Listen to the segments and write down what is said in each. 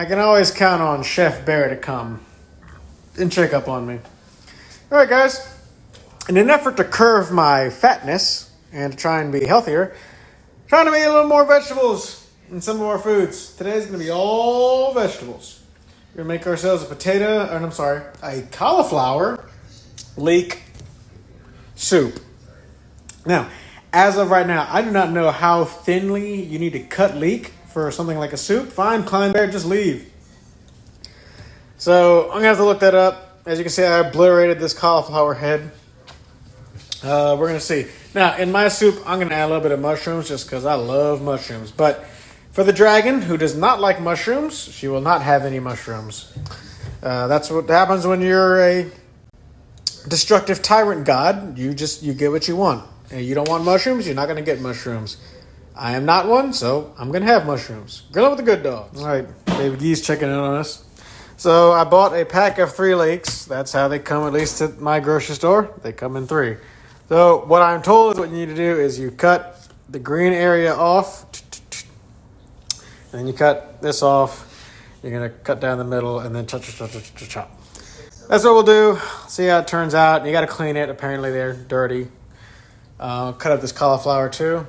I can always count on Chef Bear to come and check up on me. All right, guys. In an effort to curb my fatness and to try and be healthier, trying to make a little more vegetables in some of our foods. Today's going to be all vegetables. We're going to make ourselves a cauliflower leek soup. Now, as of right now, I do not know how thinly you need to cut leek for something like a soup. Fine, Klein Bear, just leave. So I'm going to have to look that up. As you can see, I obliterated this cauliflower head. We're going to see. Now, in my soup, I'm going to add a little bit of mushrooms just because I love mushrooms. But for the dragon, who does not like mushrooms, she will not have any mushrooms. That's what happens when you're a destructive tyrant god. You get what you want. And you don't want mushrooms, you're not going to get mushrooms. I am not one, so I'm going to have mushrooms. Grill it with the good dog. All right, baby Gee's checking in on us. So I bought a pack of 3 leeks. That's how they come, at least at my grocery store. They come in 3. So what I'm told is what you need to do is you cut the green area off. And then you cut this off. You're going to cut down the middle and then chop. That's what we'll do. See how it turns out. You got to clean it. Apparently they're dirty. Cut up this cauliflower too.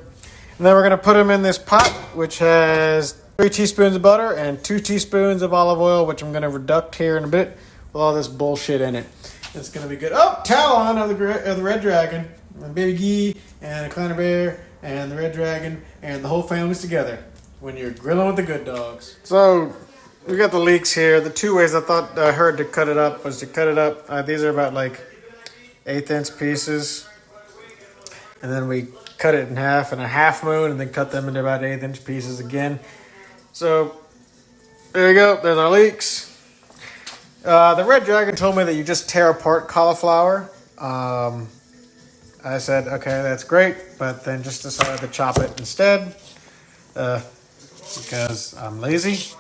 And then we're going to put them in this pot, which has 3 teaspoons of butter and 2 teaspoons of olive oil, which I'm going to reduct here in a bit with all this bullshit in it. It's going to be good. Oh, Talon of the Red Dragon, and Baby Gee, and a Kleiner Bear, and the Red Dragon, and the whole family's together when you're grilling with the good dogs. So we got the leeks here. The 2 ways I heard to cut it up was to cut it up. These are about like 1/8 pieces. And then we cut it in half and a half moon and then cut them into about 1/8 pieces again. So there you go. There's our leeks. The Red Dragon told me that you just tear apart cauliflower. I said, okay, that's great. But then just decided to chop it instead because I'm lazy.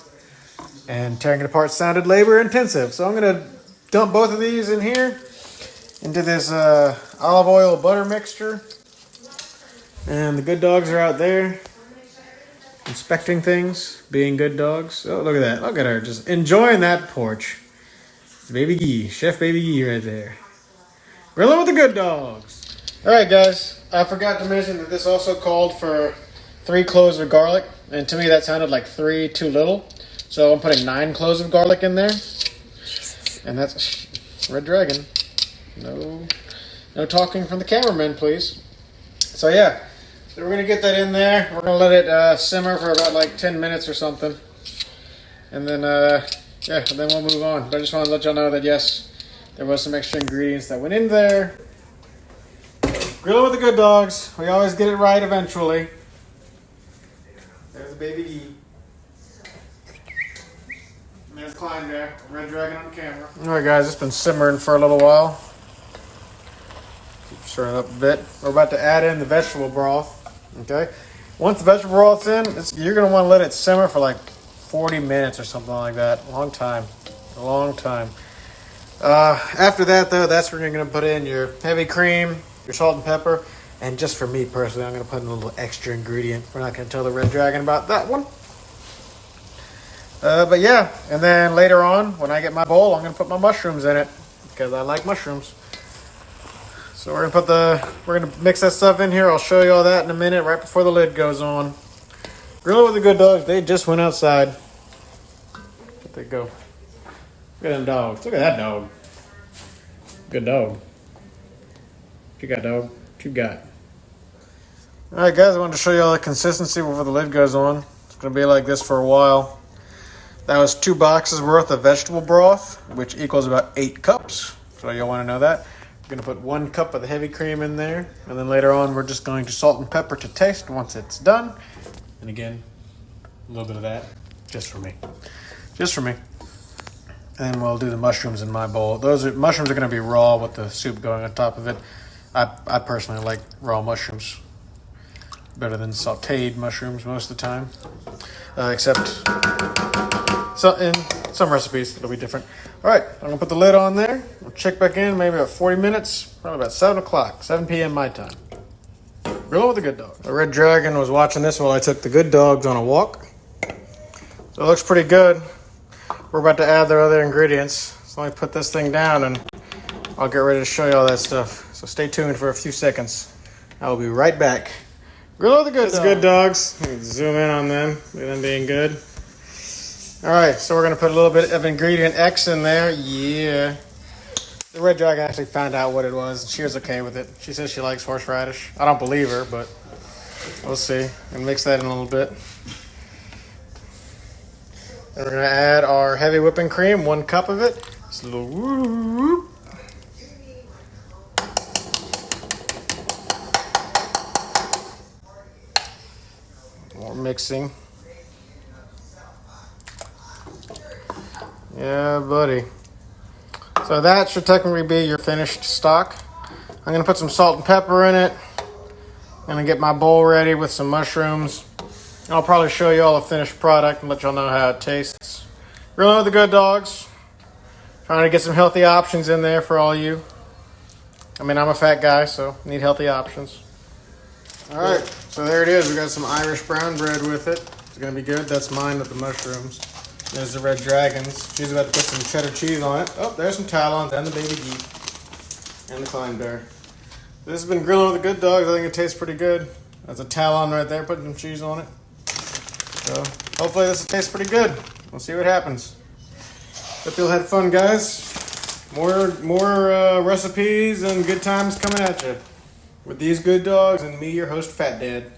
And tearing it apart sounded labor intensive. So I'm going to dump both of these in here into this olive oil butter mixture. And the good dogs are out there inspecting things, being good dogs. Oh, look at that. Look at her just enjoying that porch. It's Baby Gee, Chef Baby Gee right there. Grilling with the good dogs. All right, guys. I forgot to mention that this also called for 3 cloves of garlic. And to me, that sounded like 3 too little. So I'm putting 9 cloves of garlic in there. And that's Red Dragon. No talking from the cameraman, please. So yeah. So we're going to get that in there. We're going to let it simmer for about like 10 minutes or something. And then, then we'll move on. But I just want to let y'all know that, yes, there was some extra ingredients that went in there. Grilling with the good dogs. We always get it right eventually. There's the Baby Gee. And there's Klein there. Red Dragon on camera. All right, guys. It's been simmering for a little while. Keep stirring up a bit. We're about to add in the vegetable broth. Okay, once the vegetable broth's in, you're going to want to let it simmer for like 40 minutes or something like that. A long time. After that, though, that's when you're going to put in your heavy cream, your salt and pepper, and just for me personally, I'm going to put in a little extra ingredient. We're not going to tell the Red Dragon about that one. But yeah, and then later on, when I get my bowl, I'm going to put my mushrooms in it because I like mushrooms. So we're gonna mix that stuff in here. I'll show you all that in a minute, right before the lid goes on. Grill with the good dogs. They just went outside. Where'd they go? Look at them dogs. Look at that dog. Good dog. What you got, dog? What you got? All right, guys. I wanted to show you all the consistency before the lid goes on. It's gonna be like this for a while. That was 2 boxes worth of vegetable broth, which equals about 8 cups. So you'll want to know that. Going to put 1 cup of the heavy cream in there, and then later on we're just going to salt and pepper to taste once it's done. And again, a little bit of that just for me. And then we'll do the mushrooms in my bowl. Mushrooms are going to be raw with the soup going on top of it. I personally like raw mushrooms better than sauteed mushrooms most of the time, except in some recipes it'll be different. All right, I'm gonna put the lid on there. We'll check back in maybe about 40 minutes, probably about 7 o'clock, 7 p.m. my time. Grilling with the good dog. The Red Dragon was watching this while I took the good dogs on a walk. So it looks pretty good. we're about to add the other ingredients. So let me put this thing down and I'll get ready to show you all that stuff. So stay tuned for a few seconds. I will be right back. Grill of the good dogs. Good dogs. Let me zoom in on them. Look at them being good. All right, so we're gonna put a little bit of ingredient X in there. Yeah. The red dragon actually found out what it was. She was okay with it. She says she likes horseradish. I don't believe her, but we'll see. And mix that in a little bit. And we're gonna add our heavy whipping cream, 1 cup of it. Just a little whoop. More mixing. Yeah, buddy. So that should technically be your finished stock. I'm gonna put some salt and pepper in it. I'm gonna get my bowl ready with some mushrooms. I'll probably show you all the finished product and let y'all know how it tastes. Grilling with the good dogs. Trying to get some healthy options in there for all you. I mean, I'm a fat guy, so need healthy options. All right, so there it is. We got some Irish brown bread with it. It's gonna be good. That's mine with the mushrooms. There's the red dragons. She's about to put some cheddar cheese on it. Oh, there's some talons and the baby geek and the climb bear. This has been Grilling with the Good Dogs. I think it tastes pretty good. That's a talon right there, putting some cheese on it. So hopefully this tastes pretty good. We'll see what happens. Hope you'll have fun, guys. More recipes and good times coming at you with these good dogs and me, your host, Fat Dad.